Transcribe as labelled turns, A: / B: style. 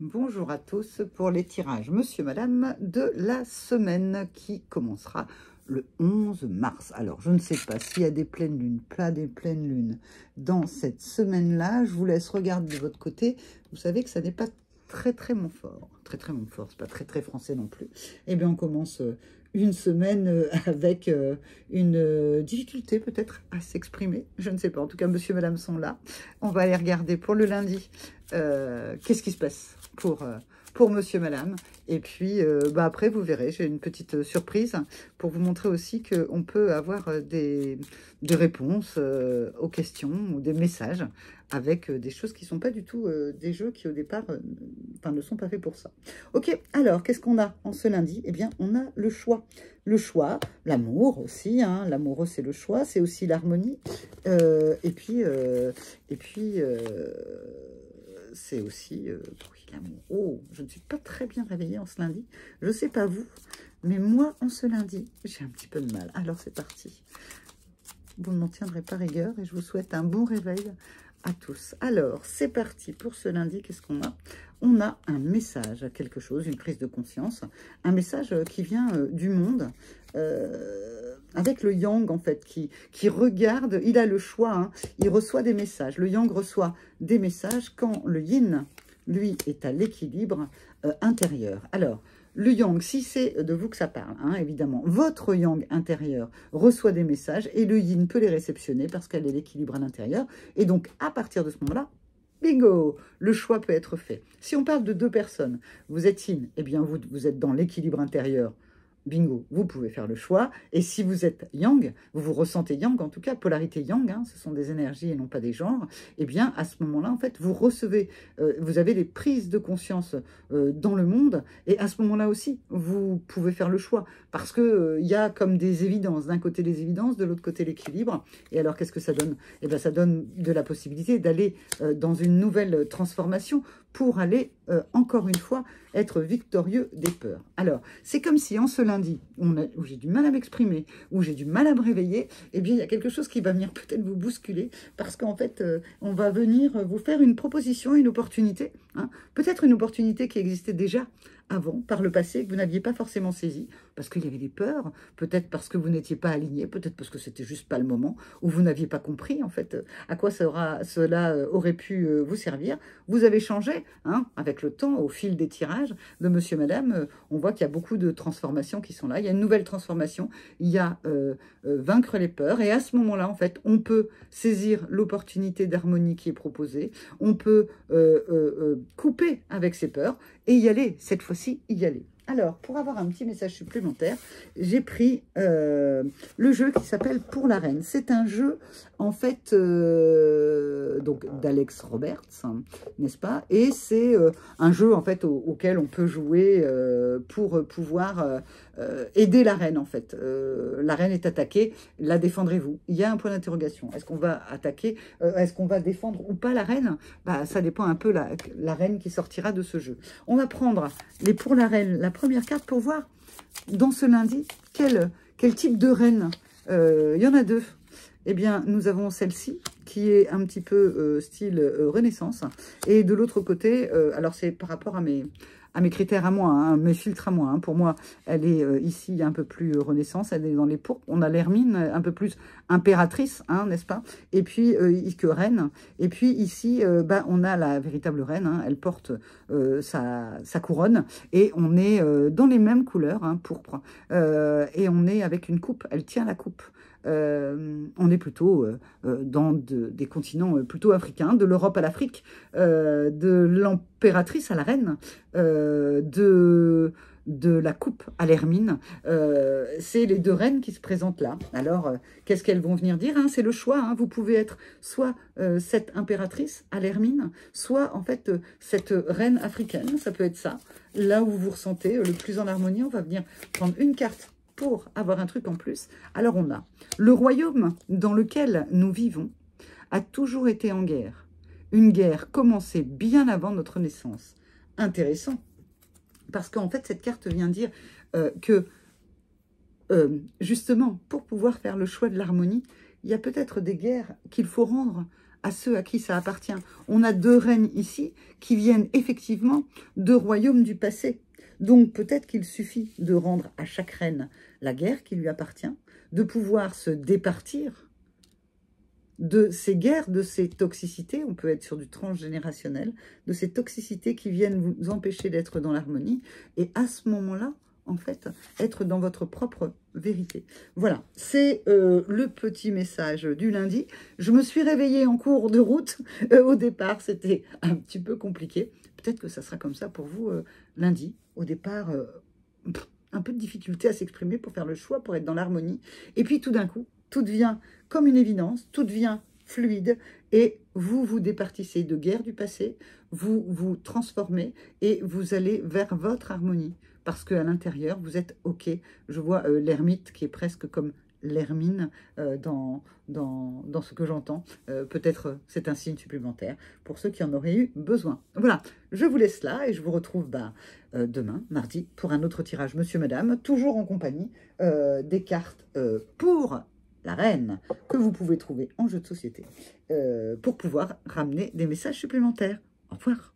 A: Bonjour à tous pour les tirages monsieur, madame de la semaine qui commencera le 11 mars. Alors, je ne sais pas s'il y a des pleines lunes, pas des pleines lunes dans cette semaine-là. Je vous laisse regarder de votre côté. Vous savez que ça n'est pas très mon fort. Très mon fort, c'est pas très français non plus. Eh bien, on commence une semaine avec une difficulté peut-être à s'exprimer. Je ne sais pas. En tout cas, monsieur, madame sont là. On va aller regarder pour le lundi. Qu'est-ce qui se passe pour monsieur, madame. Et puis, après, vous verrez, j'ai une petite surprise pour vous montrer aussi qu'on peut avoir des réponses aux questions ou des messages avec des choses qui ne sont pas du tout des jeux qui, au départ, ne sont pas faits pour ça. Ok, alors, qu'est-ce qu'on a en ce lundi? Eh bien, on a le choix. Le choix, l'amour aussi, hein, l'amoureux, c'est le choix, c'est aussi l'harmonie. Et puis c'est aussi l'amour. Oh, je ne suis pas très bien réveillée en ce lundi. Je ne sais pas vous, mais moi, en ce lundi, j'ai un petit peu de mal. Alors, c'est parti. Vous ne m'en tiendrez pas rigueur et je vous souhaite un bon réveil à tous. Alors, c'est parti pour ce lundi. Qu'est-ce qu'on a? On a un message, quelque chose, une prise de conscience. Un message qui vient du monde, avec le yang, en fait, qui regarde, il a le choix, hein, il reçoit des messages. Le yang reçoit des messages quand le yin, lui, est à l'équilibre intérieur. Alors, le yang, si c'est de vous que ça parle, hein, évidemment, votre yang intérieur reçoit des messages et le yin peut les réceptionner parce qu'elle est l'équilibre à l'intérieur. Et donc, à partir de ce moment-là, bingo, le choix peut être fait. Si on parle de deux personnes, vous êtes yin, eh bien, vous êtes dans l'équilibre intérieur. Bingo, vous pouvez faire le choix. Et si vous êtes yang, vous vous ressentez yang, en tout cas, polarité yang, hein, ce sont des énergies et non pas des genres, eh bien, à ce moment-là, en fait, vous recevez, vous avez des prises de conscience dans le monde, et à ce moment-là aussi, vous pouvez faire le choix, parce que y a comme des évidences, d'un côté les évidences, de l'autre côté l'équilibre, et alors, qu'est-ce que ça donne? Eh bien, ça donne de la possibilité d'aller dans une nouvelle transformation, pour aller, encore une fois, être victorieux des peurs. Alors, c'est comme si en ce lundi, où j'ai du mal à m'exprimer, où j'ai du mal à me réveiller, eh bien, il y a quelque chose qui va venir peut-être vous bousculer, parce qu'en fait, on va venir vous faire une proposition, une opportunité, hein, peut-être une opportunité qui existait déjà avant, par le passé, que vous n'aviez pas forcément saisi, parce qu'il y avait des peurs, peut-être parce que vous n'étiez pas aligné, peut-être parce que c'était juste pas le moment, ou vous n'aviez pas compris, en fait, à quoi cela aurait pu vous servir. Vous avez changé, hein, avec le temps, au fil des tirages de monsieur, madame, on voit qu'il y a beaucoup de transformations qui sont là. Il y a une nouvelle transformation, il y a vaincre les peurs, et à ce moment-là, en fait, on peut saisir l'opportunité d'harmonie qui est proposée, on peut couper avec ses peurs, et y aller, cette fois-ci, y aller. Alors, pour avoir un petit message supplémentaire, j'ai pris le jeu qui s'appelle Pour la Reine. C'est un jeu, en fait, donc d'Alex Roberts, hein, n'est-ce pas? Et c'est un jeu, en fait, auquel on peut jouer pour pouvoir aider la reine, en fait. La reine est attaquée, la défendrez-vous? Il y a un point d'interrogation. Est-ce qu'on va attaquer? Est-ce qu'on va défendre ou pas la reine? Bah, ça dépend un peu la reine qui sortira de ce jeu. On va prendre les Pour la Reine, la première carte, pour voir dans ce lundi quel type de reine. Il y en a deux. Eh bien, nous avons celle-ci qui est un petit peu style Renaissance. Et de l'autre côté, alors c'est par rapport à mes critères à moi, hein, mes filtres à moi. Hein. Pour moi, elle est ici un peu plus Renaissance, elle est dans les pourpres. On a l'hermine un peu plus impératrice, hein, n'est-ce pas? Et puis, que reine. Et puis ici, on a la véritable reine, hein, elle porte sa couronne. Et on est dans les mêmes couleurs, hein, pourpre. Et on est avec une coupe, elle tient la coupe. On est plutôt dans des continents plutôt africains, de l'Europe à l'Afrique, de l'impératrice à la reine, de la coupe à l'hermine. C'est les deux reines qui se présentent là. Alors, qu'est-ce qu'elles vont venir dire, hein? C'est le choix. Hein. Vous pouvez être soit cette impératrice à l'hermine, soit en fait cette reine africaine. Ça peut être ça. Là où vous vous ressentez le plus en harmonie, on va venir prendre une carte pour avoir un truc en plus. Alors on a le royaume dans lequel nous vivons a toujours été en guerre. Une guerre commencée bien avant notre naissance. Intéressant. Parce qu'en fait, cette carte vient dire que, justement, pour pouvoir faire le choix de l'harmonie, il y a peut-être des guerres qu'il faut rendre à ceux à qui ça appartient. On a 2 reines ici qui viennent effectivement de royaumes du passé. Donc peut-être qu'il suffit de rendre à chaque reine la guerre qui lui appartient, de pouvoir se départir de ces guerres, de ces toxicités, on peut être sur du transgénérationnel, de ces toxicités qui viennent vous empêcher d'être dans l'harmonie, et à ce moment-là, en fait, être dans votre propre vérité. Voilà, c'est le petit message du lundi. Je me suis réveillée en cours de route. Au départ, c'était un petit peu compliqué. Peut-être que ça sera comme ça pour vous lundi. Au départ, un peu de difficulté à s'exprimer pour faire le choix, pour être dans l'harmonie. Et puis tout d'un coup, tout devient comme une évidence, tout devient fluide et vous vous départissez de guerre du passé, vous vous transformez et vous allez vers votre harmonie parce qu'à l'intérieur, vous êtes OK. Je vois l'ermite qui est presque comme l'hermine dans ce que j'entends. Peut-être c'est un signe supplémentaire pour ceux qui en auraient eu besoin. Voilà, je vous laisse là et je vous retrouve demain, mardi, pour un autre tirage Monsieur, Madame, toujours en compagnie des cartes pour la reine que vous pouvez trouver en jeu de société pour pouvoir ramener des messages supplémentaires. Au revoir.